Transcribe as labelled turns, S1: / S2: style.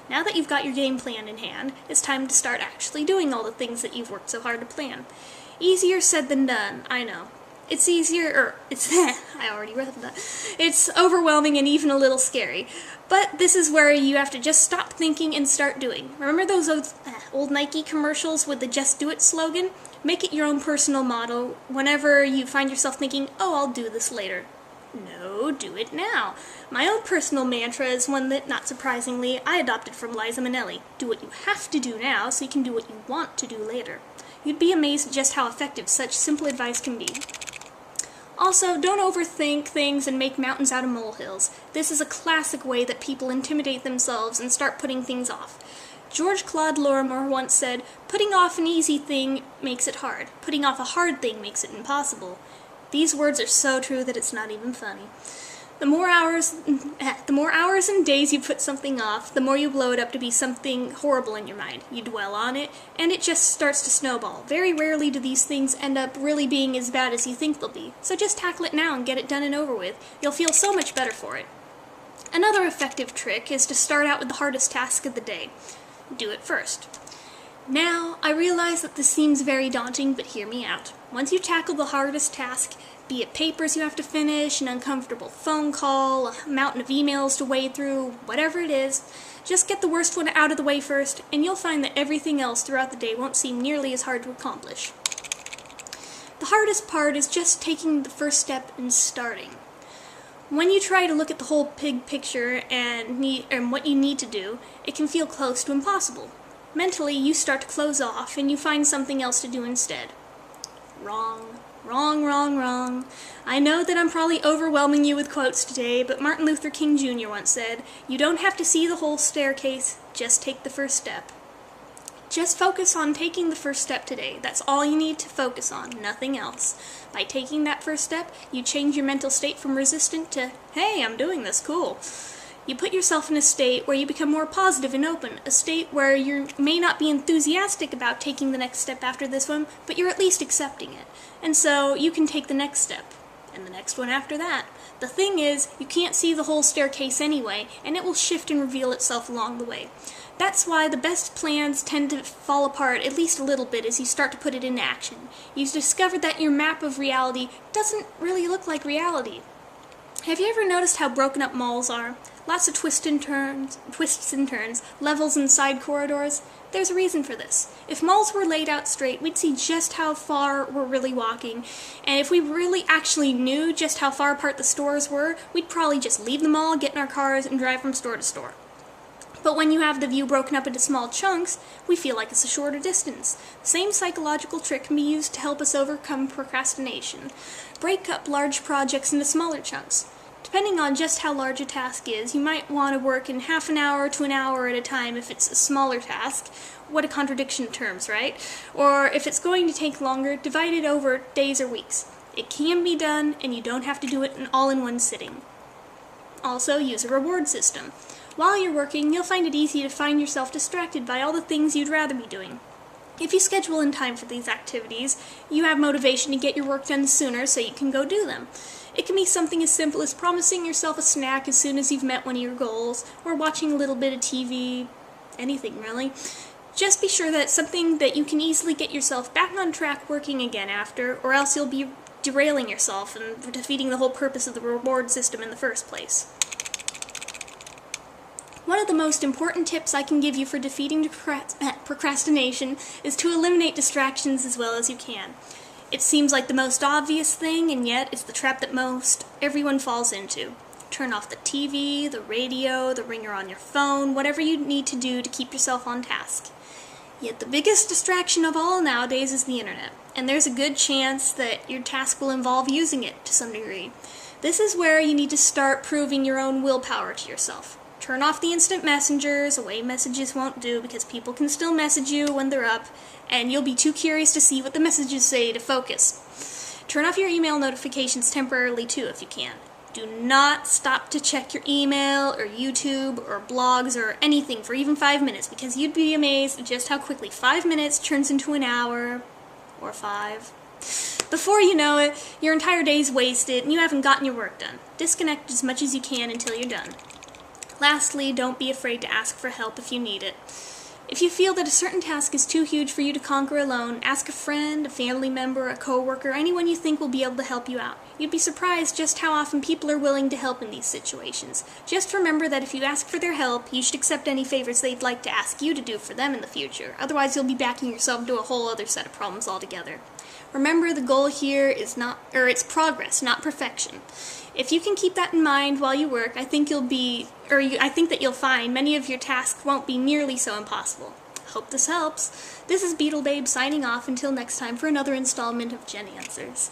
S1: Now that you've got your game plan in hand, it's time to start actually doing all the things that you've worked so hard to plan. Easier said than done, I know. It's I already read that. It's overwhelming and even a little scary. But this is where you have to just stop thinking and start doing. Remember those old Nike commercials with the Just Do It slogan? Make it your own personal motto whenever you find yourself thinking, oh, I'll do this later. No, do it now. My own personal mantra is one that, not surprisingly, I adopted from Liza Minnelli. Do what you have to do now so you can do what you want to do later. You'd be amazed at just how effective such simple advice can be. Also, don't overthink things and make mountains out of molehills. This is a classic way that people intimidate themselves and start putting things off. George Claude Lorimer once said, "Putting off an easy thing makes it hard. Putting off a hard thing makes it impossible." These words are so true that it's not even funny. The more hours and days you put something off, the more you blow it up to be something horrible in your mind. You dwell on it, and it just starts to snowball. Very rarely do these things end up really being as bad as you think they'll be. So just tackle it now and get it done and over with. You'll feel so much better for it. Another effective trick is to start out with the hardest task of the day. Do it first. Now, I realize that this seems very daunting, but hear me out. Once you tackle the hardest task, be it papers you have to finish, an uncomfortable phone call, a mountain of emails to wade through, whatever it is, just get the worst one out of the way first, and you'll find that everything else throughout the day won't seem nearly as hard to accomplish. The hardest part is just taking the first step and starting. When you try to look at the whole big picture and what you need to do, it can feel close to impossible. Mentally, you start to close off, and you find something else to do instead. Wrong. Wrong, wrong, wrong. I know that I'm probably overwhelming you with quotes today, but Martin Luther King Jr. once said, "You don't have to see the whole staircase, just take the first step." Just focus on taking the first step today. That's all you need to focus on, nothing else. By taking that first step, you change your mental state from resistant to, hey, I'm doing this, cool. You put yourself in a state where you become more positive and open, a state where you may not be enthusiastic about taking the next step after this one, but you're at least accepting it. And so you can take the next step, and the next one after that. The thing is, you can't see the whole staircase anyway, and it will shift and reveal itself along the way. That's why the best plans tend to fall apart at least a little bit as you start to put it into action. You've discovered that your map of reality doesn't really look like reality. Have you ever noticed how broken up malls are? Lots of twists and turns, levels and side corridors. There's a reason for this. If malls were laid out straight, we'd see just how far we're really walking. And if we really actually knew just how far apart the stores were, we'd probably just leave the mall, get in our cars, and drive from store to store. But when you have the view broken up into small chunks, we feel like it's a shorter distance. The same psychological trick can be used to help us overcome procrastination. Break up large projects into smaller chunks. Depending on just how large a task is, you might want to work in half an hour to an hour at a time if it's a smaller task. What a contradiction of terms, right? Or if it's going to take longer, divide it over days or weeks. It can be done, and you don't have to do it all in one sitting. Also, use a reward system. While you're working, you'll find it easy to find yourself distracted by all the things you'd rather be doing. If you schedule in time for these activities, you have motivation to get your work done sooner so you can go do them. It can be something as simple as promising yourself a snack as soon as you've met one of your goals, or watching a little bit of TV, anything really. Just be sure that it's something that you can easily get yourself back on track working again after, or else you'll be derailing yourself and defeating the whole purpose of the reward system in the first place. One of the most important tips I can give you for defeating procrastination is to eliminate distractions as well as you can. It seems like the most obvious thing, and yet it's the trap that most everyone falls into. Turn off the TV, the radio, the ringer on your phone, whatever you need to do to keep yourself on task. Yet the biggest distraction of all nowadays is the internet, and there's a good chance that your task will involve using it to some degree. This is where you need to start proving your own willpower to yourself. Turn off the instant messengers, away messages won't do because people can still message you when they're up, and you'll be too curious to see what the messages say to focus. Turn off your email notifications temporarily too if you can. Do not stop to check your email or YouTube or blogs or anything for even 5 minutes, because you'd be amazed at just how quickly 5 minutes turns into an hour or 5. Before you know it, your entire day's wasted and you haven't gotten your work done. Disconnect as much as you can until you're done. Lastly, don't be afraid to ask for help if you need it. If you feel that a certain task is too huge for you to conquer alone, ask a friend, a family member, a coworker, anyone you think will be able to help you out. You'd be surprised just how often people are willing to help in these situations. Just remember that if you ask for their help, you should accept any favors they'd like to ask you to do for them in the future. Otherwise, you'll be backing yourself into a whole other set of problems altogether. Remember, the goal here is it's progress, not perfection. If you can keep that in mind while you work, I think that you'll find many of your tasks won't be nearly so impossible. Hope this helps. This is Beetle Babe signing off until next time for another installment of Jenn Answers.